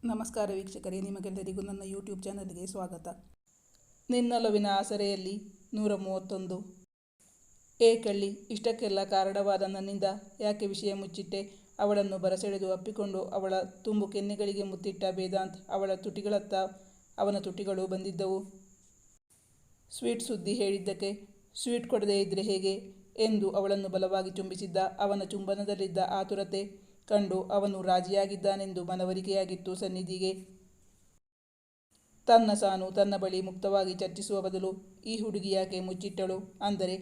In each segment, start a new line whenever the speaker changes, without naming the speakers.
ನಮಸ್ಕಾರ ವೀಕ್ಷಕರೇ, ನಿಮಗೆಲ್ಲರಿಗೂ ನನ್ನ ಯೂಟ್ಯೂಬ್ ಚಾನಲ್ಗೆ ಸ್ವಾಗತ. ನಿನ್ನೊಲವಿನ ಆಸರೆಯಲ್ಲಿ 131. ಕಳ್ಳಿ, ಇಷ್ಟಕ್ಕೆಲ್ಲ ಕಾರಣವಾದ ನನ್ನಿಂದ ಯಾಕೆ ವಿಷಯ ಮುಚ್ಚಿಟ್ಟೆ? ಅವಳನ್ನು ಬರಸೆಳೆದು ಅಪ್ಪಿಕೊಂಡು ಅವಳ ತುಂಬು ಕೆನ್ನೆಗಳಿಗೆ ಮುತ್ತಿಟ್ಟ ವೇದಾಂತ್ ಅವಳ ತುಟಿಗಳತ್ತ ಅವನ ತುಟಿಗಳು ಬಂದಿದ್ದವು. ಸ್ವೀಟ್ ಸುದ್ದಿ ಹೇಳಿದ್ದಕ್ಕೆ ಸ್ವೀಟ್ ಕೊಡದೇ ಇದ್ರೆ ಹೇಗೆ ಎಂದು ಅವಳನ್ನು ಬಲವಾಗಿ ಚುಂಬಿಸಿದ್ದ. ಅವನ ಚುಂಬನದಲ್ಲಿದ್ದ ಆತುರತೆ ಕಂಡು ಅವನು ರಾಜಿಯಾಗಿದ್ದಾನೆಂದು ಮನವರಿಕೆಯಾಗಿತ್ತು ಸನ್ನಿಧಿಗೆ. ತನ್ನ ಸಾನು ತನ್ನ ಬಳಿ ಮುಕ್ತವಾಗಿ ಚರ್ಚಿಸುವ ಬದಲು ಈ ಹುಡುಗಿ ಯಾಕೆ ಮುಚ್ಚಿಟ್ಟಳು? ಅಂದರೆ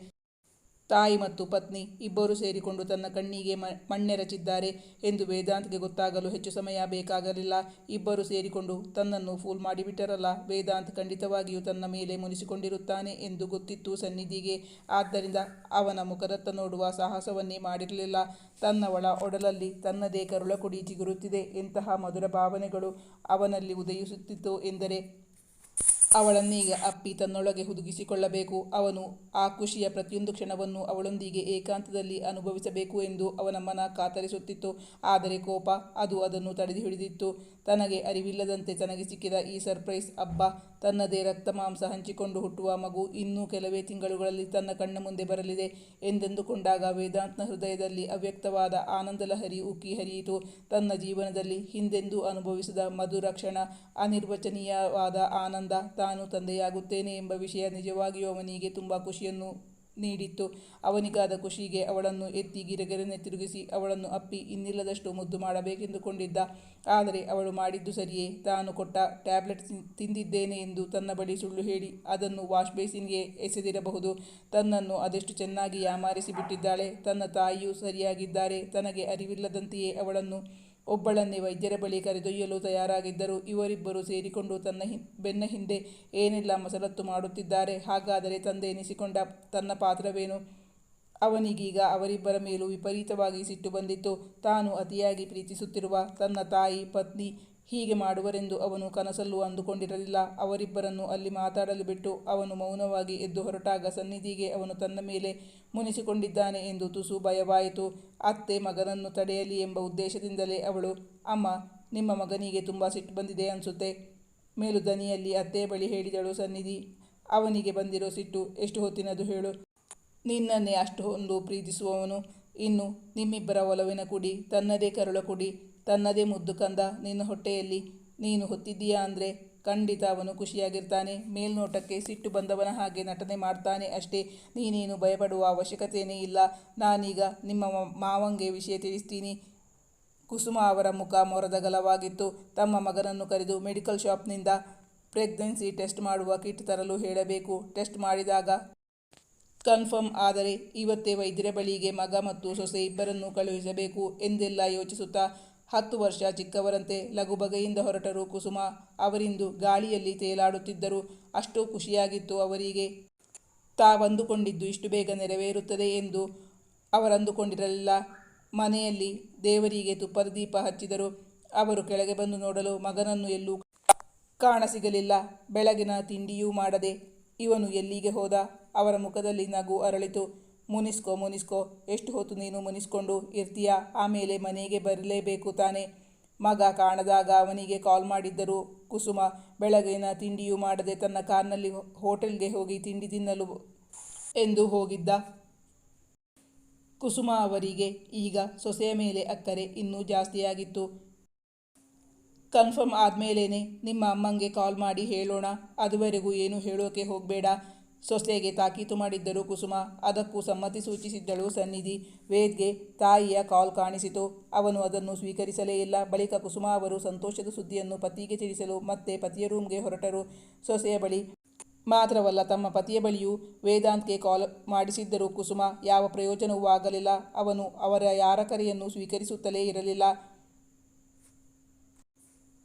ತಾಯಿ ಮತ್ತು ಪತ್ನಿ ಇಬ್ಬರೂ ಸೇರಿಕೊಂಡು ತನ್ನ ಕಣ್ಣಿಗೆ ಮಣ್ಣೆರಚಿದ್ದಾರೆ ಎಂದು ವೇದಾಂತ್ಗೆ ಗೊತ್ತಾಗಲು ಹೆಚ್ಚು ಸಮಯ ಬೇಕಾಗಲಿಲ್ಲ. ಇಬ್ಬರು ಸೇರಿಕೊಂಡು ತನ್ನನ್ನು ಫೂಲ್ ಮಾಡಿಬಿಟ್ಟರಲ್ಲ. ವೇದಾಂತ್ ಖಂಡಿತವಾಗಿಯೂ ತನ್ನ ಮೇಲೆ ಮುನಿಸಿಕೊಂಡಿರುತ್ತಾನೆ ಎಂದು ಗೊತ್ತಿತ್ತು ಸನ್ನಿಧಿಗೆ. ಆದ್ದರಿಂದ ಅವನ ಮುಖದತ್ತ ನೋಡುವ ಸಾಹಸವನ್ನೇ ಮಾಡಿರಲಿಲ್ಲ. ತನ್ನವಳ ಒಡಲಲ್ಲಿ ತನ್ನದೇ ಕರುಳಕೊಡಿ ಚಿಗುರುತ್ತಿದೆ. ಎಂತಹ ಮಧುರ ಭಾವನೆಗಳು ಅವನಲ್ಲಿ ಉದಯಿಸುತ್ತಿತ್ತು ಎಂದರೆ ಅವಳನ್ನೀಗ ಅಪ್ಪಿ ತನ್ನೊಳಗೆ ಹುದುಗಿಸಿಕೊಳ್ಳಬೇಕು. ಅವನು ಆ ಖುಷಿಯ ಪ್ರತಿಯೊಂದು ಕ್ಷಣವನ್ನು ಅವಳೊಂದಿಗೆ ಏಕಾಂತದಲ್ಲಿ ಅನುಭವಿಸಬೇಕು ಎಂದು ಅವನ ಮನ ಕಾತರಿಸುತ್ತಿತ್ತು. ಆದರೆ ಕೋಪ ಅದನ್ನು ತಡೆದು ಹಿಡಿದಿತ್ತು. ತನಗೆ ಅರಿವಿಲ್ಲದಂತೆ ತನಗೆ ಸಿಕ್ಕಿದ ಈ ಸರ್ಪ್ರೈಸ್ ಹಬ್ಬ, ತನ್ನದೇ ರಕ್ತ ಮಾಂಸ ಹಂಚಿಕೊಂಡು ಹುಟ್ಟುವ ಮಗು ಇನ್ನೂ ಕೆಲವೇ ತಿಂಗಳುಗಳಲ್ಲಿ ತನ್ನ ಕಣ್ಣ ಮುಂದೆ ಬರಲಿದೆ ಎಂದೆಂದುಕೊಂಡಾಗ ವೇದಾಂತ್ನ ಹೃದಯದಲ್ಲಿ ಅವ್ಯಕ್ತವಾದ ಆನಂದಲಹರಿ ಉಕ್ಕಿ ಹರಿಯಿತು. ತನ್ನ ಜೀವನದಲ್ಲಿ ಹಿಂದೆಂದೂ ಅನುಭವಿಸಿದ ಮಧುರ ಕ್ಷಣ, ಅನಿರ್ವಚನೀಯವಾದ ಆನಂದ. ತಾನು ತಂದೆಯಾಗುತ್ತೇನೆ ಎಂಬ ವಿಷಯ ನಿಜವಾಗಿಯೂ ಅವನಿಗೆ ತುಂಬ ಖುಷಿಯನ್ನು ನೀಡಿತ್ತು. ಅವನಿಗಾದ ಖುಷಿಗೆ ಅವಳನ್ನು ಎತ್ತಿ ಗಿರಗಿರನೆ ತಿರುಗಿಸಿ ಅವಳನ್ನು ಅಪ್ಪಿ ಇನ್ನಿಲ್ಲದಷ್ಟು ಮುದ್ದು ಮಾಡಬೇಕೆಂದುಕೊಂಡಿದ್ದ. ಆದರೆ ಅವಳು ಮಾಡಿದ್ದು ಸರಿಯೇ. ತಾನು ಕೊಟ್ಟ ಟ್ಯಾಬ್ಲೆಟ್ ತಿಂದಿದ್ದೇನೆ ಎಂದು ತನ್ನ ಬಳಿ ಸುಳ್ಳು ಹೇಳಿ ಅದನ್ನು ವಾಶ್ ಬೇಸಿನ್ಗೆ ಎಸೆದಿರಬಹುದು. ತನ್ನನ್ನು ಅದೆಷ್ಟು ಚೆನ್ನಾಗಿ ಯಾಮಾರಿಸಿ ಬಿಟ್ಟಿದ್ದಾಳೆ. ತನ್ನ ತಾಯಿಯೂ ಸರಿಯಾಗಿದ್ದಾರೆ. ತನಗೆ ಅರಿವಿಲ್ಲದಂತೆಯೇ ಅವಳನ್ನು ಒಬ್ಬಳನ್ನೇ ವೈದ್ಯರ ಬಳಿ ಕರೆದೊಯ್ಯಲು ತಯಾರಾಗಿದ್ದರು. ಇವರಿಬ್ಬರು ಸೇರಿಕೊಂಡು ತನ್ನ ಬೆನ್ನ ಹಿಂದೆ ಏನೆಲ್ಲ ಮಸಲತ್ತು ಮಾಡುತ್ತಿದ್ದಾರೆ. ಹಾಗಾದರೆ ತಂದೆ ಎನಿಸಿಕೊಂಡ ತನ್ನ ಪಾತ್ರವೇನು? ಅವನಿಗೀಗ ಅವರಿಬ್ಬರ ಮೇಲೂ ವಿಪರೀತವಾಗಿ ಸಿಟ್ಟು ಬಂದಿತ್ತು. ತಾನು ಅತಿಯಾಗಿ ಪ್ರೀತಿಸುತ್ತಿರುವ ತನ್ನ ತಾಯಿ, ಪತ್ನಿ ಹೀಗೆ ಮಾಡುವರೆಂದು ಅವನು ಕನಸಲ್ಲೂ ಅಂದುಕೊಂಡಿರಲಿಲ್ಲ. ಅವರಿಬ್ಬರನ್ನು ಅಲ್ಲಿ ಮಾತಾಡಲು ಬಿಟ್ಟು ಅವನು ಮೌನವಾಗಿ ಎದ್ದು ಹೊರಟಾಗ ಸನ್ನಿಧಿಗೆ ಅವನು ತನ್ನ ಮೇಲೆ ಮುನಿಸಿಕೊಂಡಿದ್ದಾನೆ ಎಂದು ತುಸು ಭಯವಾಯಿತು. ಅತ್ತೆ ಮಗನನ್ನು ತಡೆಯಲಿ ಎಂಬ ಉದ್ದೇಶದಿಂದಲೇ ಅವಳು, ಅಮ್ಮ, ನಿಮ್ಮ ಮಗನಿಗೆ ತುಂಬ ಸಿಟ್ಟು ಬಂದಿದೆ ಅನ್ಸುತ್ತೆ, ಮೇಲು ದನಿಯಲ್ಲಿ ಅತ್ತೆ ಬಳಿ ಹೇಳಿದಳು ಸನ್ನಿಧಿ. ಅವನಿಗೆ ಬಂದಿರೋ ಸಿಟ್ಟು ಎಷ್ಟು ಹೊತ್ತಿನದು ಹೇಳು? ನಿನ್ನನ್ನೇ ಅಷ್ಟೊಂದು ಪ್ರೀತಿಸುವವನು ಇನ್ನು ನಿಮ್ಮಿಬ್ಬರ ಒಲವಿನ ಕುಡಿ, ತನ್ನದೇ ಕರುಳ ಕುಡಿ, ತನ್ನದೇ ಮುದ್ದು ಕಂದ ನಿನ್ನ ಹೊಟ್ಟೆಯಲ್ಲಿ ನೀನು ಹೊತ್ತಿದ್ದೀಯಾ ಅಂದರೆ ಖಂಡಿತ ಅವನು ಖುಷಿಯಾಗಿರ್ತಾನೆ. ಮೇಲ್ನೋಟಕ್ಕೆ ಸಿಟ್ಟು ಬಂದವನ ಹಾಗೆ ನಟನೆ ಮಾಡ್ತಾನೆ ಅಷ್ಟೇ. ನೀನೇನು ಭಯಪಡುವ ಅವಶ್ಯಕತೆಯೇ ಇಲ್ಲ. ನಾನೀಗ ನಿಮ್ಮ ಮಾವಂಗೆ ವಿಷಯ ತಿಳಿಸ್ತೀನಿ. ಕುಸುಮ ಅವರ ಮುಖ ಮೊರದಗಲವಾಗಿತ್ತು. ತಮ್ಮ ಮಗನನ್ನು ಕರೆದು ಮೆಡಿಕಲ್ ಶಾಪ್ನಿಂದ ಪ್ರೆಗ್ನೆನ್ಸಿ ಟೆಸ್ಟ್ ಮಾಡುವ ಕಿಟ್ ತರಲು ಹೇಳಬೇಕು. ಟೆಸ್ಟ್ ಮಾಡಿದಾಗ ಕನ್ಫರ್ಮ್ ಆದರೆ ಇವತ್ತೇ ವೈದ್ಯರ ಬಳಿಗೆ ಮಗ ಮತ್ತು ಸೊಸೆ ಇಬ್ಬರನ್ನೂ ಕಳುಹಿಸಬೇಕು ಎಂದೆಲ್ಲ ಯೋಚಿಸುತ್ತಾ 10 ವರ್ಷ ಚಿಕ್ಕವರಂತೆ ಲಘುಬಗೆಯಿಂದ ಹೊರಟರು ಕುಸುಮ. ಅವರಿಂದು ಗಾಳಿಯಲ್ಲಿ ತೇಲಾಡುತ್ತಿದ್ದರು. ಅಷ್ಟು ಖುಷಿಯಾಗಿತ್ತು ಅವರಿಗೆ. ತಾವಂದುಕೊಂಡಿದ್ದು ಇಷ್ಟು ಬೇಗ ನೆರವೇರುತ್ತದೆ ಎಂದು ಅವರಂದುಕೊಂಡಿರಲಿಲ್ಲ. ಮನೆಯಲ್ಲಿ ದೇವರಿಗೆ ತುಪ್ಪದ ದೀಪ ಹಚ್ಚಿದರು. ಅವರು ಕೆಳಗೆ ಬಂದು ನೋಡಲು ಮಗನನ್ನು ಎಲ್ಲೂ ಕಾಣಸಿಗಲಿಲ್ಲ. ಬೆಳಗಿನ ತಿಂಡಿಯೂ ಮಾಡದೆ ಇವನು ಎಲ್ಲಿಗೆ ಹೋದ? ಅವರ ಮುಖದಲ್ಲಿ ನಗು ಅರಳಿತು. ಮುನಿಸ್ಕೋ, ಎಷ್ಟು ಹೊತ್ತು ನೀನು ಮುನಿಸ್ಕೊಂಡು ಇರ್ತೀಯಾ? ಆಮೇಲೆ ಮನೆಗೆ ಬರಲೇಬೇಕು ತಾನೆ? ಮಗ ಕಾಣದಾಗ ಅವನಿಗೆ ಕಾಲ್ ಮಾಡಿದ್ದರು ಕುಸುಮ. ಬೆಳಗಿನ ತಿಂಡಿಯೂ ಮಾಡದೆ ತನ್ನ ಕಾರ್ನಲ್ಲಿ ಹೋಟೆಲ್ಗೆ ಹೋಗಿ ತಿಂಡಿ ತಿನ್ನಲು ಎಂದು ಹೋಗಿದ್ದ. ಕುಸುಮ ಅವರಿಗೆ ಈಗ ಸೊಸೆಯ ಮೇಲೆ ಅಕ್ಕರೆ ಇನ್ನೂ ಜಾಸ್ತಿಯಾಗಿತ್ತು. ಕನ್ಫರ್ಮ್ ಆದ್ಮೇಲೇನೆ ನಿಮ್ಮ ಅಮ್ಮಂಗೆ ಕಾಲ್ ಮಾಡಿ ಹೇಳೋಣ. ಅದುವರೆಗೂ ಏನು ಹೇಳೋಕೆ ಹೋಗಬೇಡ. ಸೊಸೆಗೆ ತಾಕೀತು ಮಾಡಿದ್ದರು ಕುಸುಮ. ಅದಕ್ಕೂ ಸಮ್ಮತಿ ಸೂಚಿಸಿದ್ದಳು ಸನ್ನಿಧಿ. ವೇದ್ಗೆ ತಾಯಿಯ ಕಾಲ್ ಕಾಣಿಸಿತು. ಅವನು ಅದನ್ನು ಸ್ವೀಕರಿಸಲೇ ಇಲ್ಲ. ಬಳಿಕ ಕುಸುಮ ಅವರು ಸಂತೋಷದ ಸುದ್ದಿಯನ್ನು ಪತಿಗೆ ತಿಳಿಸಲು ಮತ್ತೆ ಪತಿಯ ರೂಮ್ಗೆ ಹೊರಟರು. ಸೊಸೆಯ ಬಳಿ ಮಾತ್ರವಲ್ಲ, ತಮ್ಮ ಪತಿಯ ಬಳಿಯೂ ವೇದಾಂತ್ಗೆ ಕಾಲ್ ಮಾಡಿಸಿದ್ದರು ಕುಸುಮ. ಯಾವ ಪ್ರಯೋಜನವೂ ಆಗಲಿಲ್ಲ. ಅವನು ಅವರ ಯಾರ ಕರೆಯನ್ನು ಸ್ವೀಕರಿಸುತ್ತಲೇ ಇರಲಿಲ್ಲ.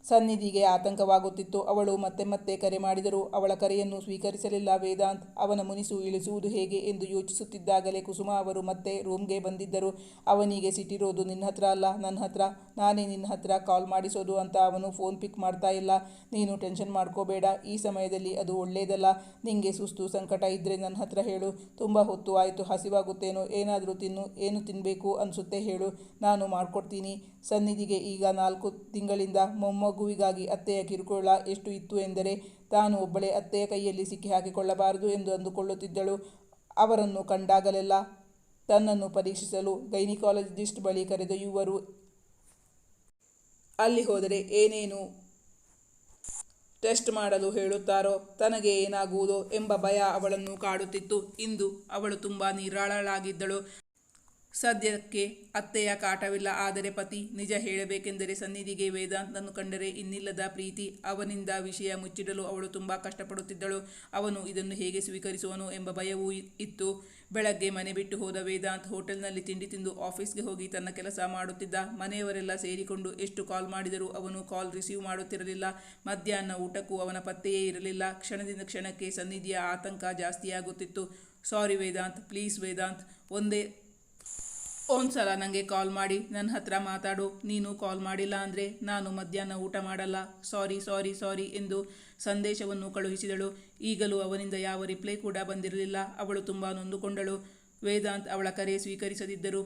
ಸನ್ನಿಧಿಗೆ ಆತಂಕವಾಗುತ್ತಿತ್ತು. ಅವಳು ಮತ್ತೆ ಮತ್ತೆ ಕರೆ ಮಾಡಿದರೂ ಅವಳ ಕರೆಯನ್ನು ಸ್ವೀಕರಿಸಲಿಲ್ಲ ವೇದಾಂತ್. ಅವನ ಮುನಿಸು ಇಳಿಸುವುದು ಹೇಗೆ ಎಂದು ಯೋಚಿಸುತ್ತಿದ್ದಾಗಲೇ ಕುಸುಮ ಅವರು ಮತ್ತೆ ರೂಮ್ಗೆ ಬಂದಿದ್ದರು. ಅವನಿಗೆ ಸಿಟ್ಟಿರೋದು ನಿನ್ನ ಹತ್ರ ಅಲ್ಲ, ನನ್ನ ಹತ್ರ. ನಾನೇ ನಿನ್ನ ಹತ್ರ ಕಾಲ್ ಮಾಡಿಸೋದು ಅಂತ ಅವನು ಫೋನ್ ಪಿಕ್ ಮಾಡ್ತಾ ಇಲ್ಲ. ನೀನು ಟೆನ್ಷನ್ ಮಾಡ್ಕೋಬೇಡ. ಈ ಸಮಯದಲ್ಲಿ ಅದು ಒಳ್ಳೇದಲ್ಲ. ನಿಂಗೆ ಸುಸ್ತು ಸಂಕಟ ಇದ್ದರೆ ನನ್ನ ಹತ್ರ ಹೇಳು. ತುಂಬ ಹೊತ್ತು ಆಯಿತು, ಹಸಿವಾಗುತ್ತೇನೋ, ಏನಾದರೂ ತಿನ್ನು. ಏನು ತಿನ್ನಬೇಕು ಅನಿಸುತ್ತೆ ಹೇಳು, ನಾನು ಮಾಡ್ಕೊಡ್ತೀನಿ. ಸನ್ನಿಧಿಗೆ ಈಗ 4 ತಿಂಗಳಿಂದ ಮೊಮ್ಮಗು ಮಗುವಿಗಾಗಿ ಅತ್ತೆಯ ಕಿರುಕುಳ ಎಷ್ಟು ಇತ್ತು ಎಂದರೆ ತಾನು ಒಬ್ಬಳೇ ಅತ್ತೆಯ ಕೈಯಲ್ಲಿ ಸಿಕ್ಕಿ ಹಾಕಿಕೊಳ್ಳಬಾರದು ಎಂದು ಅಂದುಕೊಳ್ಳುತ್ತಿದ್ದಳು. ಅವರನ್ನು ಕಂಡಾಗಲೆಲ್ಲ ತನ್ನನ್ನು ಪರೀಕ್ಷಿಸಲು ಗೈನಿಕಾಲಜಿಸ್ಟ್ ಬಳಿ ಕರೆದೊಯ್ಯುವರು. ಅಲ್ಲಿ ಹೋದರೆ ಏನೇನು ಟೆಸ್ಟ್ ಮಾಡಲು ಹೇಳುತ್ತಾರೋ, ತನಗೆ ಏನಾಗುವುದೋ ಎಂಬ ಭಯ ಅವಳನ್ನು ಕಾಡುತ್ತಿತ್ತು. ಇಂದು ಅವಳು ತುಂಬ ನಿರಾಳಳಾಗಿದ್ದಳು. ಸದ್ಯಕ್ಕೆ ಅತ್ತೆಯ ಕಾಟವಿಲ್ಲ. ಆದರೆ ಪತಿ ನಿಜ ಹೇಳಬೇಕೆಂದರೆ ಸನ್ನಿಧಿಗೆ ವೇದಾಂತನನ್ನು ಕಂಡರೆ ಇನ್ನಿಲ್ಲದ ಪ್ರೀತಿ. ಅವನಿಂದ ವಿಷಯ ಮುಚ್ಚಿಡಲು ಅವಳು ತುಂಬ ಕಷ್ಟಪಡುತ್ತಿದ್ದಳು. ಅವನು ಇದನ್ನು ಹೇಗೆ ಸ್ವೀಕರಿಸುವನು ಎಂಬ ಭಯವೂ ಇತ್ತು. ಬೆಳಗ್ಗೆ ಮನೆ ಬಿಟ್ಟು ಹೋದ ವೇದಾಂತ್ ಹೋಟೆಲ್ನಲ್ಲಿ ತಿಂಡಿ ತಿಂದು ಆಫೀಸ್ಗೆ ಹೋಗಿ ತನ್ನ ಕೆಲಸ ಮಾಡುತ್ತಿದ್ದ. ಮನೆಯವರೆಲ್ಲ ಸೇರಿಕೊಂಡು ಎಷ್ಟು ಕಾಲ್ ಮಾಡಿದರೂ ಅವನು ಕಾಲ್ ರಿಸೀವ್ ಮಾಡುತ್ತಿರಲಿಲ್ಲ. ಮಧ್ಯಾಹ್ನ ಊಟಕ್ಕೂ ಅವನ ಪತ್ತೆಯೇ ಇರಲಿಲ್ಲ. ಕ್ಷಣದಿಂದ ಕ್ಷಣಕ್ಕೆ ಸನ್ನಿಧಿಯ ಆತಂಕ ಜಾಸ್ತಿಯಾಗುತ್ತಿತ್ತು. ಸಾರಿ ವೇದಾಂತ್, ಪ್ಲೀಸ್ ವೇದಾಂತ್, ಒಂದ್ಸಲ ನನಗೆ ಕಾಲ್ ಮಾಡಿ ನನ್ನ ಹತ್ರ ಮಾತಾಡು. ನೀನು ಕಾಲ್ ಮಾಡಿಲ್ಲ ಅಂದರೆ ನಾನು ಮಧ್ಯಾಹ್ನ ಊಟ ಮಾಡಲ್ಲ. ಸಾರಿ ಸಾರಿ ಸಾರಿ ಎಂದು ಸಂದೇಶವನ್ನು ಕಳುಹಿಸಿದಳು. ಈಗಲೂ ಅವನಿಂದ ಯಾವ ರಿಪ್ಲೈ ಕೂಡ ಬಂದಿರಲಿಲ್ಲ. ಅವಳು ತುಂಬ ನೊಂದುಕೊಂಡಳು. ವೇದಾಂತ್ ಅವಳ ಕರೆ ಸ್ವೀಕರಿಸದಿದ್ದರೂ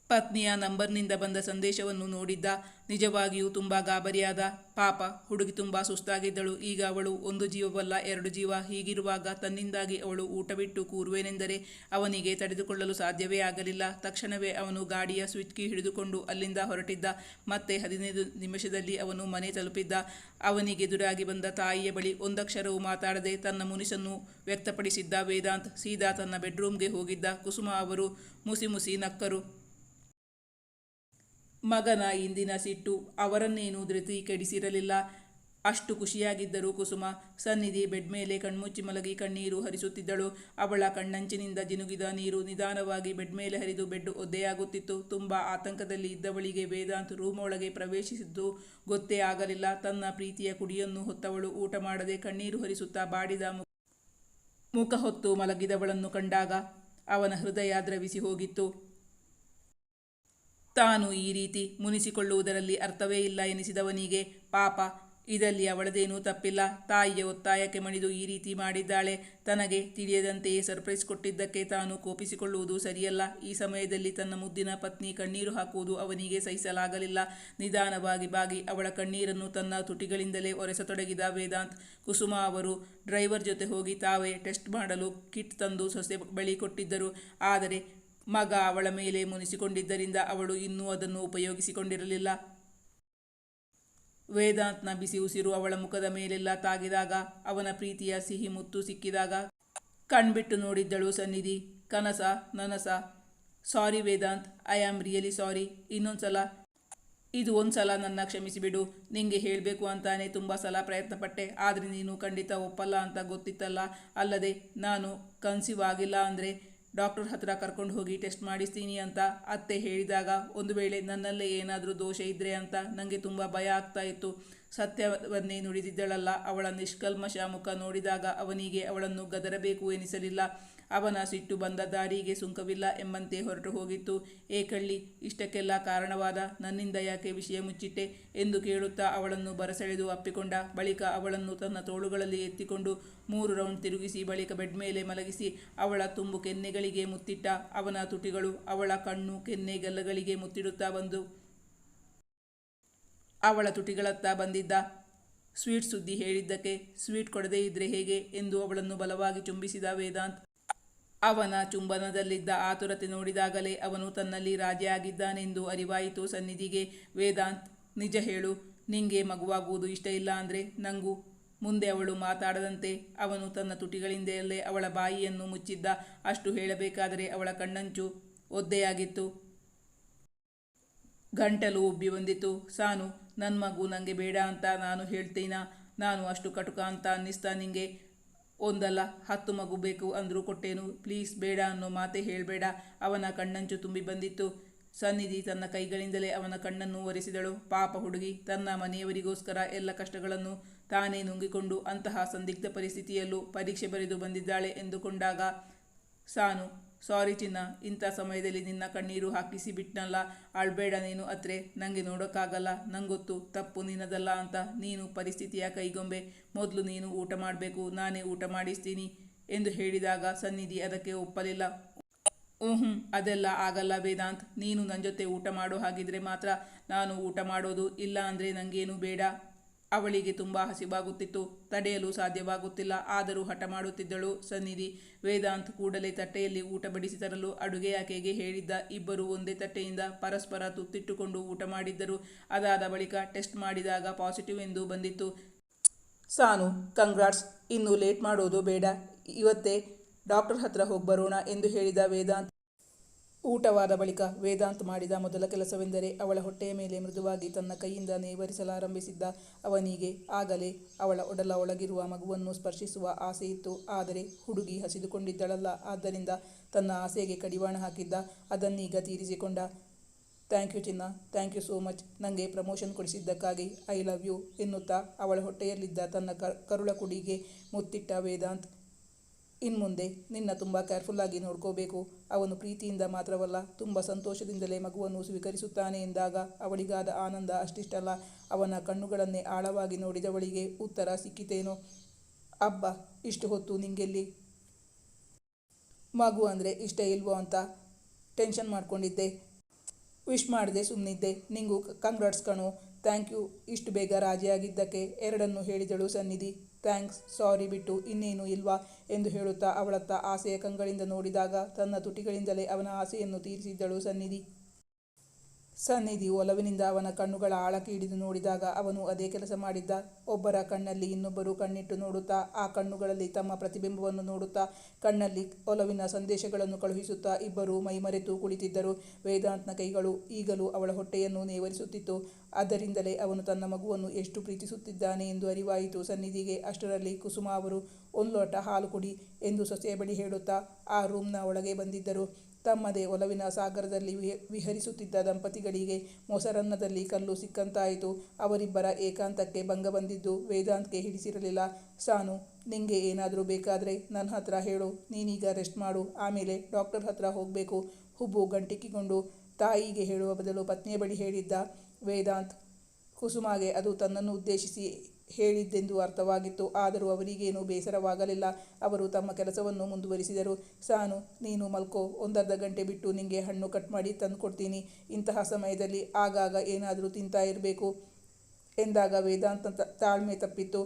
ಪತ್ನಿಯ ನಂಬರ್ನಿಂದ ಬಂದ ಸಂದೇಶವನ್ನು ನೋಡಿದ್ದ. ನಿಜವಾಗಿಯೂ ತುಂಬ ಗಾಬರಿಯಾದ. ಪಾಪ ಹುಡುಗಿ ತುಂಬ ಸುಸ್ತಾಗಿದ್ದಳು. ಈಗ ಅವಳು ಒಂದು ಜೀವವಲ್ಲ, ಎರಡು ಜೀವ. ಹೀಗಿರುವಾಗ ತನ್ನಿಂದಾಗಿ ಅವಳು ಊಟ ಬಿಟ್ಟು ಕೂರುವೆನೆಂದರೆ ಅವನಿಗೆ ತಡೆದುಕೊಳ್ಳಲು ಸಾಧ್ಯವೇ ಆಗಲಿಲ್ಲ. ತಕ್ಷಣವೇ ಅವನು ಗಾಡಿಯ ಸ್ವಿಚ್ ಕೀ ಹಿಡಿದುಕೊಂಡು ಅಲ್ಲಿಂದ ಹೊರಟಿದ್ದ. ಮತ್ತೆ 15 ನಿಮಿಷದಲ್ಲಿ ಅವನು ಮನೆ ತಲುಪಿದ್ದ. ಅವನಿಗೆದುರಾಗಿ ಬಂದ ತಾಯಿಯ ಬಳಿ ಒಂದಕ್ಷರವೂ ಮಾತಾಡದೆ ತನ್ನ ಮುನಿಸನ್ನು ವ್ಯಕ್ತಪಡಿಸಿದ್ದ ವೇದಾಂತ್ ಸೀದಾ ತನ್ನ ಬೆಡ್ರೂಮ್ಗೆ ಹೋಗಿದ್ದ. ಕುಸುಮ ಅವರು ಮುಸಿ ಮುಸಿ ನಕ್ಕರು. ಮಗನ ಇಂದಿನ ಸಿಟ್ಟು ಅವರನ್ನೇನೂ ಧೃತಿ ಕೆಡಿಸಿರಲಿಲ್ಲ. ಅಷ್ಟು ಖುಷಿಯಾಗಿದ್ದರು ಕುಸುಮ. ಸನ್ನಿಧಿ ಬೆಡ್ ಮೇಲೆ ಕಣ್ಮುಚ್ಚಿ ಮಲಗಿ ಕಣ್ಣೀರು ಹರಿಸುತ್ತಿದ್ದಳು. ಅವಳ ಕಣ್ಣಂಚಿನಿಂದ ಜಿನುಗಿದ ನೀರು ನಿಧಾನವಾಗಿ ಬೆಡ್ ಮೇಲೆ ಹರಿದು ಬೆಡ್ ಒದ್ದೆಯಾಗುತ್ತಿತ್ತು. ತುಂಬ ಆತಂಕದಲ್ಲಿ ಇದ್ದವಳಿಗೆ ವೇದಾಂತ್ ರೂಮ್ ಒಳಗೆ ಪ್ರವೇಶಿಸಿದ್ದು ಗೊತ್ತೇ ಆಗಲಿಲ್ಲ. ತನ್ನ ಪ್ರೀತಿಯ ಕುಡಿಯನ್ನು ಹೊತ್ತವಳು ಊಟ ಮಾಡದೆ ಕಣ್ಣೀರು ಹರಿಸುತ್ತಾ ಬಾಡಿದ ಮುಖ ಹೊತ್ತು ಮಲಗಿದವಳನ್ನು ಕಂಡಾಗ ಅವನ ಹೃದಯ ದ್ರವಿಸಿ ಹೋಗಿತ್ತು. ತಾನು ಈ ರೀತಿ ಮುನಿಸಿಕೊಳ್ಳುವುದರಲ್ಲಿ ಅರ್ಥವೇ ಇಲ್ಲ ಎನಿಸಿದವನಿಗೆ ಪಾಪ ಇದರಲ್ಲಿ ಅವಳದೇನೂ ತಪ್ಪಿಲ್ಲ. ತಾಯಿಯ ಒತ್ತಾಯಕ್ಕೆ ಮಣಿದು ಈ ರೀತಿ ಮಾಡಿದ್ದಾಳೆ. ತನಗೆ ತಿಳಿಯದಂತೆಯೇ ಸರ್ಪ್ರೈಸ್ ಕೊಟ್ಟಿದ್ದಕ್ಕೆ ತಾನು ಕೋಪಿಸಿಕೊಳ್ಳುವುದು ಸರಿಯಲ್ಲ. ಈ ಸಮಯದಲ್ಲಿ ತನ್ನ ಮುದ್ದಿನ ಪತ್ನಿ ಕಣ್ಣೀರು ಹಾಕುವುದು ಅವನಿಗೆ ಸಹಿಸಲಾಗಲಿಲ್ಲ. ನಿಧಾನವಾಗಿ ಬಾಗಿ ಅವಳ ಕಣ್ಣೀರನ್ನು ತನ್ನ ತುಟಿಗಳಿಂದಲೇ ಒರೆಸತೊಡಗಿದ ವೇದಾಂತ್. ಕುಸುಮ ಅವರು ಡ್ರೈವರ್ ಜೊತೆ ಹೋಗಿ ತಾವೇ ಟೆಸ್ಟ್ ಮಾಡಲು ಕಿಟ್ ತಂದು ಸೊಸೆ ಬಳಿ ಕೊಟ್ಟಿದ್ದರು. ಆದರೆ ಮಗ ಅವಳ ಮೇಲೆ ಮುನಿಸಿಕೊಂಡಿದ್ದರಿಂದ ಅವಳು ಇನ್ನೂ ಅದನ್ನು ಉಪಯೋಗಿಸಿಕೊಂಡಿರಲಿಲ್ಲ. ವೇದಾಂತ್ನ ಬಿಸಿ ಉಸಿರು ಅವಳ ಮುಖದ ಮೇಲೆಲ್ಲ ತಾಗಿದಾಗ, ಅವನ ಪ್ರೀತಿಯ ಸಿಹಿ ಮುತ್ತು ಸಿಕ್ಕಿದಾಗ ಕಣ್ಬಿಟ್ಟು ನೋಡಿದ್ದಳು ಸನ್ನಿಧಿ. ಕನಸ ನನಸ? Sorry Vedant, I am really sorry. ಇದು ಒಂದ್ಸಲ ನನ್ನ ಕ್ಷಮಿಸಿಬಿಡು. ನಿಂಗೆ ಹೇಳಬೇಕು ಅಂತಾನೆ ತುಂಬ ಸಲ ಪ್ರಯತ್ನಪಟ್ಟೆ. ಆದರೆ ನೀನು ಖಂಡಿತ ಒಪ್ಪಲ್ಲ ಅಂತ ಗೊತ್ತಿತ್ತಲ್ಲ. ಅಲ್ಲದೆ ನಾನು ಕನ್ಸೀವ್ ಆಗಿಲ್ಲ ಅಂದರೆ ಡಾಕ್ಟರ್ ಹತ್ರ ಕರ್ಕೊಂಡು ಹೋಗಿ ಟೆಸ್ಟ್ ಮಾಡಿಸ್ತೀನಿ ಅಂತ ಅತ್ತೆ ಹೇಳಿದಾಗ ಒಂದು ವೇಳೆ ನನ್ನಲ್ಲೇ ಏನಾದರೂ ದೋಷ ಇದ್ದರೆ ಅಂತ ನನಗೆ ತುಂಬ ಭಯ ಆಗ್ತಾ ಇತ್ತು. ಸತ್ಯವನ್ನೇ ನುಡಿದಿದ್ದಳಲ್ಲ. ಅವಳ ನಿಷ್ಕಲ್ಮಶ ಮುಖ ನೋಡಿದಾಗ ಅವನಿಗೆ ಅವಳನ್ನು ಗದರಬೇಕು ಎನಿಸಲಿಲ್ಲ. ಅವನ ಸಿಟ್ಟು ಬಂದ ದಾರಿಗೆ ಸುಂಕವಿಲ್ಲ ಎಂಬಂತೆ ಹೊರಟು ಹೋಗಿತ್ತು. ಏ ಕಳ್ಳಿ, ಇಷ್ಟಕ್ಕೆಲ್ಲ ಕಾರಣವಾದ ನನ್ನಿಂದ ಯಾಕೆ ವಿಷಯ ಮುಚ್ಚಿಟ್ಟೆ ಎಂದು ಕೇಳುತ್ತಾ ಅವಳನ್ನು ಬರಸೆಳೆದು ಅಪ್ಪಿಕೊಂಡ. ಬಳಿಕ ಅವಳನ್ನು ತನ್ನ ತೋಳುಗಳಲ್ಲಿ ಎತ್ತಿಕೊಂಡು 3 ರೌಂಡ್ ತಿರುಗಿಸಿ ಬಳಿಕ ಬೆಡ್ ಮೇಲೆ ಮಲಗಿಸಿ ಅವಳ ತುಂಬು ಕೆನ್ನೆಗಳಿಗೆ ಮುತ್ತಿಟ್ಟ. ಅವನ ತುಟಿಗಳು ಅವಳ ಕಣ್ಣು ಕೆನ್ನೆ ಗಲ್ಲಗಳಿಗೆ ಮುತ್ತಿಡುತ್ತಾ ಬಂದು ಅವಳ ತುಟಿಗಳತ್ತ ಬಂದಿದ್ದ. ಸ್ವೀಟ್ ಸುದ್ದಿ ಹೇಳಿದ್ದಕ್ಕೆ ಸ್ವೀಟ್ ಕೊಡದೇ ಇದ್ರೆ ಹೇಗೆ ಎಂದು ಅವಳನ್ನು ಬಲವಾಗಿ ಚುಂಬಿಸಿದ ವೇದಾಂತ್. ಅವನ ಚುಂಬನದಲ್ಲಿದ್ದ ಆತುರತೆ ನೋಡಿದಾಗಲೇ ಅವನು ತನ್ನಲ್ಲಿ ರಾಜಿ ಆಗಿದ್ದಾನೆಂದು ಅರಿವಾಯಿತು ಸನ್ನಿಧಿಗೆ. ವೇದಾಂತ್, ನಿಜ ಹೇಳು, ನಿಂಗೆ ಮಗುವಾಗುವುದು ಇಷ್ಟ ಇಲ್ಲ ಅಂದರೆ ನಂಗೂ. ಮುಂದೆ ಅವಳು ಮಾತಾಡದಂತೆ ಅವನು ತನ್ನ ತುಟಿಗಳಿಂದಲೇ ಅವಳ ಬಾಯಿಯನ್ನು ಮುಚ್ಚಿದ್ದ. ಅಷ್ಟು ಹೇಳಬೇಕಾದರೆ ಅವಳ ಕಣ್ಣಂಚು ಒದ್ದೆಯಾಗಿತ್ತು. ಗಂಟಲು ಉಬ್ಬಿ ಬಂದಿತ್ತು. ಸಾನು, ನನ್ನ ಮಗು ನನಗೆ ಬೇಡ ಅಂತ ನಾನು ಹೇಳ್ತೀನಾ? ನಾನು ಅಷ್ಟು ಕಟುಕ ಅಂತ ಅನ್ನಿಸ್ತಾ ನಿಂಗೆ? ಒಂದಲ್ಲ 10 ಮಗು ಬೇಕು ಅಂದರೂ ಕೊಟ್ಟೇನು. ಪ್ಲೀಸ್ ಬೇಡ ಅನ್ನೋ ಮಾತೇ ಹೇಳಬೇಡ. ಅವನ ಕಣ್ಣಂಚು ತುಂಬಿ ಬಂದಿತ್ತು. ಸನ್ನಿಧಿ ತನ್ನ ಕೈಗಳಿಂದಲೇ ಅವನ ಕಣ್ಣನ್ನು ಒರೆಸಿದಳು. ಪಾಪ ಹುಡುಗಿ ತನ್ನ ಮನೆಯವರಿಗೋಸ್ಕರ ಎಲ್ಲ ಕಷ್ಟಗಳನ್ನು ತಾನೇ ನುಂಗಿಕೊಂಡು ಅಂತಹ ಸಂದಿಗ್ಧ ಪರಿಸ್ಥಿತಿಯಲ್ಲೂ ಪರೀಕ್ಷೆ ಬರೆದು ಬಂದಿದ್ದಾಳೆ ಎಂದುಕೊಂಡಾಗ, ಸಾನು, ಸಾರಿ ಚಿನ್ನ, ಇಂಥ ಸಮಯದಲ್ಲಿ ನಿನ್ನ ಕಣ್ಣೀರು ಹಾಕಿಸಿ ಬಿಟ್ನಲ್ಲ. ಅಳ್ಬೇಡ ನೀನು ಅತ್ರೆ, ನನಗೆ ನೋಡೋಕ್ಕಾಗಲ್ಲ. ನಂಗೊತ್ತು ತಪ್ಪು ನಿನ್ನದಲ್ಲ ಅಂತ. ನೀನು ಪರಿಸ್ಥಿತಿಯ ಕೈಗೊಂಬೆ. ಮೊದಲು ನೀನು ಊಟ ಮಾಡಬೇಕು, ನಾನೇ ಊಟ ಮಾಡಿಸ್ತೀನಿ ಎಂದು ಹೇಳಿದಾಗ ಸನ್ನಿಧಿ ಅದಕ್ಕೆ ಒಪ್ಪಲಿಲ್ಲ. ಅದೆಲ್ಲ ಆಗಲ್ಲ ವೇದಾಂತ್. ನೀನು ನನ್ನ ಜೊತೆ ಊಟ ಮಾಡೋ ಹಾಗಿದ್ರೆ ಮಾತ್ರ ನಾನು ಊಟ ಮಾಡೋದು, ಇಲ್ಲ ಅಂದರೆ ನನಗೇನು ಬೇಡ. ಅವಳಿಗೆ ತುಂಬ ಹಸಿವಾಗುತ್ತಿತ್ತು, ತಡೆಯಲು ಸಾಧ್ಯವಾಗುತ್ತಿಲ್ಲ. ಆದರೂ ಹಠ ಮಾಡುತ್ತಿದ್ದಳು ಸನ್ನಿಧಿ. ವೇದಾಂತ್ ಕೂಡಲೇ ತಟ್ಟೆಯಲ್ಲಿ ಊಟ ಬಡಿಸಿ ತರಲು ಅಡುಗೆ ಆಕೆಗೆ ಹೇಳಿದ್ದ. ಇಬ್ಬರು ಒಂದೇ ತಟ್ಟೆಯಿಂದ ಪರಸ್ಪರ ತುತ್ತಿಟ್ಟುಕೊಂಡು ಊಟ ಮಾಡಿದ್ದರು. ಅದಾದ ಬಳಿಕ ಟೆಸ್ಟ್ ಮಾಡಿದಾಗ ಪಾಸಿಟಿವ್ ಎಂದು ಬಂದಿತ್ತು. ಸಾನು, ಕಂಗ್ರಾಟ್ಸ್. ಇನ್ನು ಲೇಟ್ ಮಾಡೋದು ಬೇಡ, ಇವತ್ತೇ ಡಾಕ್ಟರ್ ಹತ್ರ ಹೋಗಿ ಬರೋಣ ಎಂದು ಹೇಳಿದ ವೇದಾಂತ್. ಊಟವಾದ ಬಳಿಕ ವೇದಾಂತ್ ಮಾಡಿದ ಮೊದಲ ಕೆಲಸವೆಂದರೆ ಅವಳ ಹೊಟ್ಟೆಯ ಮೇಲೆ ಮೃದುವಾಗಿ ತನ್ನ ಕೈಯಿಂದ ನೇವರಿಸಲಾರಂಭಿಸಿದ್ದ. ಅವನಿಗೆ ಆಗಲೇ ಅವಳ ಒಡಲ ಒಳಗಿರುವ ಮಗುವನ್ನು ಸ್ಪರ್ಶಿಸುವ ಆಸೆಯಿತ್ತು. ಆದರೆ ಹುಡುಗಿ ಹಸಿದುಕೊಂಡಿದ್ದಳಲ್ಲ, ಆದ್ದರಿಂದ ತನ್ನ ಆಸೆಗೆ ಕಡಿವಾಣ ಹಾಕಿದ್ದ. ಅದನ್ನೀಗ ತೀರಿಸಿಕೊಂಡ. ಥ್ಯಾಂಕ್ ಯು ಚಿನ್ನ, ಥ್ಯಾಂಕ್ ಯು ಸೋ ಮಚ್. ನನಗೆ ಪ್ರಮೋಷನ್ ಕೊಡಿಸಿದ್ದಕ್ಕಾಗಿ ಐ ಲವ್ ಯು ಎನ್ನುತ್ತಾ ಅವಳ ಹೊಟ್ಟೆಯಲ್ಲಿದ್ದ ತನ್ನ ಕರುಳ ಕುಡಿಗೆ ಮುತ್ತಿಟ್ಟ ವೇದಾಂತ್. ಇನ್ಮುಂದೆ ನಿನ್ನ ತುಂಬ ಕೇರ್ಫುಲ್ಲಾಗಿ ನೋಡ್ಕೋಬೇಕು. ಅವನು ಪ್ರೀತಿಯಿಂದ ಮಾತ್ರವಲ್ಲ, ತುಂಬ ಸಂತೋಷದಿಂದಲೇ ಮಗುವನ್ನು ಸ್ವೀಕರಿಸುತ್ತಾನೆ ಎಂದಾಗ ಅವಳಿಗಾದ ಆನಂದ ಅಷ್ಟಿಷ್ಟಲ್ಲ. ಅವನ ಕಣ್ಣುಗಳನ್ನೇ ಆಳವಾಗಿ ನೋಡಿದವಳಿಗೆ ಉತ್ತರ ಸಿಕ್ಕಿತೇನೋ. ಅಬ್ಬ, ಇಷ್ಟು ಹೊತ್ತು ನಿಂಗೆಲ್ಲಿ ಮಗು ಅಂದರೆ ಇಷ್ಟ ಇಲ್ವೋ ಅಂತ ಟೆನ್ಷನ್ ಮಾಡ್ಕೊಂಡಿದ್ದೆ. ವಿಶ್ ಮಾಡಿದೆ ಸುಮ್ಮನಿದ್ದೆ. ನಿಂಗೂ ಕಂಗ್ರಾಟ್ಸ್ ಕಣೋ. ಥ್ಯಾಂಕ್ ಯು ಇಷ್ಟು ಬೇಗ ರಾಜಿಯಾಗಿದ್ದಕ್ಕೆ ಎರಡನ್ನೂ ಹೇಳಿದಳು ಸನ್ನಿಧಿ. ಥ್ಯಾಂಕ್ಸ್, ಸಾರಿ ಬಿಟ್ಟು ಇನ್ನೇನು ಇಲ್ವಾ ಎಂದು ಹೇಳುತ್ತಾ ಅವಳತ್ತ ಆಸೆಯ ಕಂಗಳಿಂದ ನೋಡಿದಾಗ ತನ್ನ ತುಟಿಗಳಿಂದಲೇ ಅವನ ಆಸೆಯನ್ನು ತೀರಿಸಿದ್ದಳು ಸನ್ನಿಧಿ. ಒಲವಿನಿಂದ ಅವನ ಕಣ್ಣುಗಳ ಆಳಕ್ಕೆ ಹಿಡಿದು ನೋಡಿದಾಗ ಅವನು ಅದೇ ಕೆಲಸ ಮಾಡಿದ್ದ. ಒಬ್ಬರ ಕಣ್ಣಲ್ಲಿ ಇನ್ನೊಬ್ಬರು ಕಣ್ಣಿಟ್ಟು ನೋಡುತ್ತಾ, ಆ ಕಣ್ಣುಗಳಲ್ಲಿ ತಮ್ಮ ಪ್ರತಿಬಿಂಬವನ್ನು ನೋಡುತ್ತಾ, ಕಣ್ಣಲ್ಲಿ ಒಲವಿನ ಸಂದೇಶಗಳನ್ನು ಕಳುಹಿಸುತ್ತಾ ಇಬ್ಬರು ಮೈಮರೆತು ಕುಳಿತಿದ್ದರು. ವೇದಾಂತ್ನ ಕೈಗಳು ಈಗಲೂ ಅವಳ ಹೊಟ್ಟೆಯನ್ನು ನೇವರಿಸುತ್ತಿತ್ತು. ಅದರಿಂದಲೇ ಅವನು ತನ್ನ ಮಗುವನ್ನು ಎಷ್ಟು ಪ್ರೀತಿಸುತ್ತಿದ್ದಾನೆ ಎಂದು ಅರಿವಾಯಿತು ಸನ್ನಿಧಿಗೆ. ಅಷ್ಟರಲ್ಲಿ ಕುಸುಮ ಅವರು ಒಂದು ಲೋಟ ಹಾಲು ಕುಡಿ ಎಂದು ಸೊಸೆಯ ಬಳಿ ಹೇಳುತ್ತಾ ಆ ರೂಮ್ನ ಒಳಗೆ ಬಂದಿದ್ದರು. ತಮ್ಮದೇ ಒಲವಿನ ಸಾಗರದಲ್ಲಿ ವಿಹರಿಸುತ್ತಿದ್ದ ದಂಪತಿಗಳಿಗೆ ಮೊಸರನ್ನದಲ್ಲಿ ಕಲ್ಲು ಸಿಕ್ಕಂತಾಯಿತು. ಅವರಿಬ್ಬರ ಏಕಾಂತಕ್ಕೆ ಭಂಗ ಬಂದಿದ್ದು ವೇದಾಂತ್ಗೆ ಹಿಡಿಸಿರಲಿಲ್ಲ. ಸಾನು, ನಿಂಗೆ ಏನಾದರೂ ಬೇಕಾದರೆ ನನ್ನ ಹತ್ರ ಹೇಳು. ನೀನೀಗ ರೆಸ್ಟ್ ಮಾಡು, ಆಮೇಲೆ ಡಾಕ್ಟರ್ ಹತ್ರ ಹೋಗಬೇಕು. ಹುಬ್ಬು ಗಂಟಿಕ್ಕಿಕೊಂಡು ತಾಯಿಗೆ ಹೇಳುವ ಬದಲು ಪತ್ನಿಯ ಬಳಿ ಹೇಳಿದ್ದ ವೇದಾಂತ್. ಕುಸುಮಾಗೆ ಅದು ತನ್ನನ್ನು ಉದ್ದೇಶಿಸಿ ಹೇಳಿದ್ದೆಂದು ಅರ್ಥವಾಗಿತ್ತು. ಆದರೂ ಅವರಿಗೇನೂ ಬೇಸರವಾಗಲಿಲ್ಲ. ಅವರು ತಮ್ಮ ಕೆಲಸವನ್ನು ಮುಂದುವರಿಸಿದರು. ಸಾನು, ನೀನು ಮಲ್ಕೋ. ಒಂದರ್ಧ ಗಂಟೆ ಬಿಟ್ಟು ನಿಂಗೆ ಹಣ್ಣು ಕಟ್ ಮಾಡಿ ತಂದುಕೊಡ್ತೀನಿ. ಇಂತಹ ಸಮಯದಲ್ಲಿ ಆಗಾಗ ಏನಾದರೂ ತಿಂತಾ ಇರಬೇಕು ಎಂದಾಗ ವೇದಾಂತ ತಾಳ್ಮೆ ತಪ್ಪಿತ್ತು.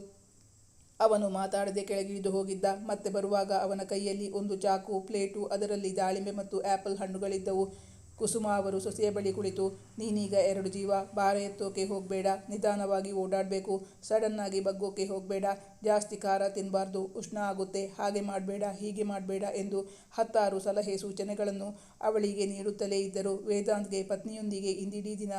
ಅವನು ಮಾತಾಡದೆ ಕೆಳಗಿಳಿದು ಹೋಗಿದ್ದ. ಮತ್ತೆ ಬರುವಾಗ ಅವನ ಕೈಯಲ್ಲಿ ಒಂದು ಚಾಕು, ಪ್ಲೇಟು, ಅದರಲ್ಲಿ ದಾಳಿಂಬೆ ಮತ್ತು ಆ್ಯಪಲ್ ಹಣ್ಣುಗಳಿದ್ದವು. ಕುಸುಮ ಅವರು ಸೊಸೆಯ ಬಳಿ ಕುಳಿತು, ನೀನೀಗ 2 ಜೀವ, ಭಾರ ಎತ್ತೋಕೆ ಹೋಗಬೇಡ, ನಿಧಾನವಾಗಿ ಓಡಾಡಬೇಕು, ಸಡನ್ನಾಗಿ ಬಗ್ಗೋಕೆ ಹೋಗಬೇಡ, ಜಾಸ್ತಿ ಖಾರ ತಿನ್ನಬಾರ್ದು, ಉಷ್ಣ ಆಗುತ್ತೆ, ಹಾಗೆ ಮಾಡಬೇಡ, ಹೀಗೆ ಮಾಡಬೇಡ ಎಂದು 10 ಸಲಹೆ ಸೂಚನೆಗಳನ್ನು ಅವಳಿಗೆ ನೀಡುತ್ತಲೇ ಇದ್ದರು. ವೇದಾಂತ್ಗೆ ಪತ್ನಿಯೊಂದಿಗೆ ಇಂದಿಡೀ ದಿನ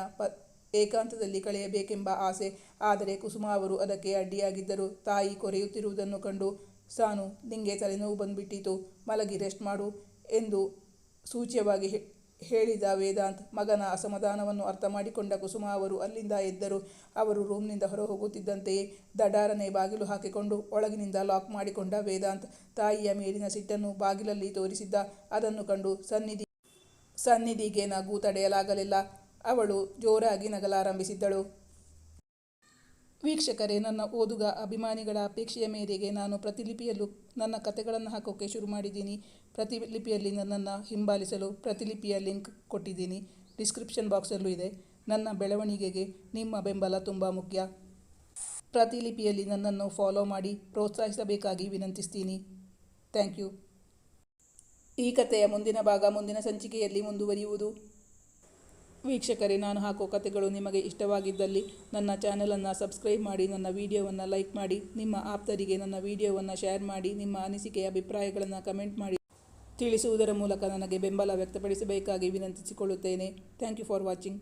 ಏಕಾಂತದಲ್ಲಿ ಕಳೆಯಬೇಕೆಂಬ ಆಸೆ. ಆದರೆ ಕುಸುಮ ಅವರು ಅದಕ್ಕೆ ಅಡ್ಡಿಯಾಗಿದ್ದರು. ತಾಯಿ ಕೊರೆಯುತ್ತಿರುವುದನ್ನು ಕಂಡು, ಸಾನು, ನಿಂಗೆ ತಲೆನೋವು ಬಂದುಬಿಟ್ಟಿತು, ಮಲಗಿ ರೆಸ್ಟ್ ಮಾಡು ಎಂದು ಸೂಚ್ಯವಾಗಿ ಹೇಳಿದ ವೇದಾಂತ್. ಮಗನ ಅಸಮಾಧಾನವನ್ನು ಅರ್ಥ ಮಾಡಿಕೊಂಡ ಕುಸುಮ ಅವರು ಅಲ್ಲಿಂದ ಎದ್ದರು. ಅವರು ರೂಮ್ನಿಂದ ಹೊರ ಹೋಗುತ್ತಿದ್ದಂತೆಯೇ ದಡಾರನೆ ಬಾಗಿಲು ಹಾಕಿಕೊಂಡು ಒಳಗಿನಿಂದ ಲಾಕ್ ಮಾಡಿಕೊಂಡ ವೇದಾಂತ್. ತಾಯಿಯ ಮೇಲಿನ ಸಿಟ್ಟನ್ನು ಬಾಗಿಲಲ್ಲಿ ತೋರಿಸಿದ್ದ. ಅದನ್ನು ಕಂಡು ಸನ್ನಿಧಿಗೆ ನಗು ತಡೆಯಲಾಗಲಿಲ್ಲ. ಅವಳು ಜೋರಾಗಿ ನಗಲಾರಂಭಿಸಿದ್ದಳು. ವೀಕ್ಷಕರೇ, ನನ್ನ ಓದುಗ ಅಭಿಮಾನಿಗಳ ಅಪೇಕ್ಷೆಯ ಮೇರೆಗೆ ನಾನು ಪ್ರತಿಲಿಪಿಯಲ್ಲೂ ನನ್ನ ಕಥೆಗಳನ್ನು ಹಾಕೋಕ್ಕೆ ಶುರು ಮಾಡಿದ್ದೀನಿ. ಪ್ರತಿಲಿಪಿಯಲ್ಲಿ ನನ್ನನ್ನು ಹಿಂಬಾಲಿಸಲು ಪ್ರತಿಲಿಪಿಯ ಲಿಂಕ್ ಕೊಟ್ಟಿದ್ದೀನಿ. ಡಿಸ್ಕ್ರಿಪ್ಷನ್ ಬಾಕ್ಸಲ್ಲೂ ಇದೆ. ನನ್ನ ಬೆಳವಣಿಗೆಗೆ ನಿಮ್ಮ ಬೆಂಬಲ ತುಂಬ ಮುಖ್ಯ. ಪ್ರತಿಲಿಪಿಯಲ್ಲಿ ನನ್ನನ್ನು ಫಾಲೋ ಮಾಡಿ ಪ್ರೋತ್ಸಾಹಿಸಬೇಕಾಗಿ ವಿನಂತಿಸ್ತೀನಿ. Thank you. ಈ ಕಥೆಯ ಮುಂದಿನ ಭಾಗ ಮುಂದಿನ ಸಂಚಿಕೆಯಲ್ಲಿ ಮುಂದುವರಿಯುವುದು. ವೀಕ್ಷಕರೇ, ನಾನು ಹಾಕೋ ಕಥೆಗಳು ನಿಮಗೆ ಇಷ್ಟವಾಗಿದ್ದಲ್ಲಿ ನನ್ನ ಚಾನಲನ್ನು ಸಬ್ಸ್ಕ್ರೈಬ್ ಮಾಡಿ, ನನ್ನ ವಿಡಿಯೋವನ್ನು ಲೈಕ್ ಮಾಡಿ, ನಿಮ್ಮ ಆಪ್ತರಿಗೆ ನನ್ನ ವಿಡಿಯೋವನ್ನು ಶೇರ್ ಮಾಡಿ, ನಿಮ್ಮ ಅನಿಸಿಕೆ ಅಭಿಪ್ರಾಯಗಳನ್ನು ಕಮೆಂಟ್ ಮಾಡಿ ತಿಳಿಸುವುದರ ಮೂಲಕ ನನಗೆ ಬೆಂಬಲ ವ್ಯಕ್ತಪಡಿಸಬೇಕಾಗಿ ವಿನಂತಿಸಿಕೊಳ್ಳುತ್ತೇನೆ. Thank you for watching.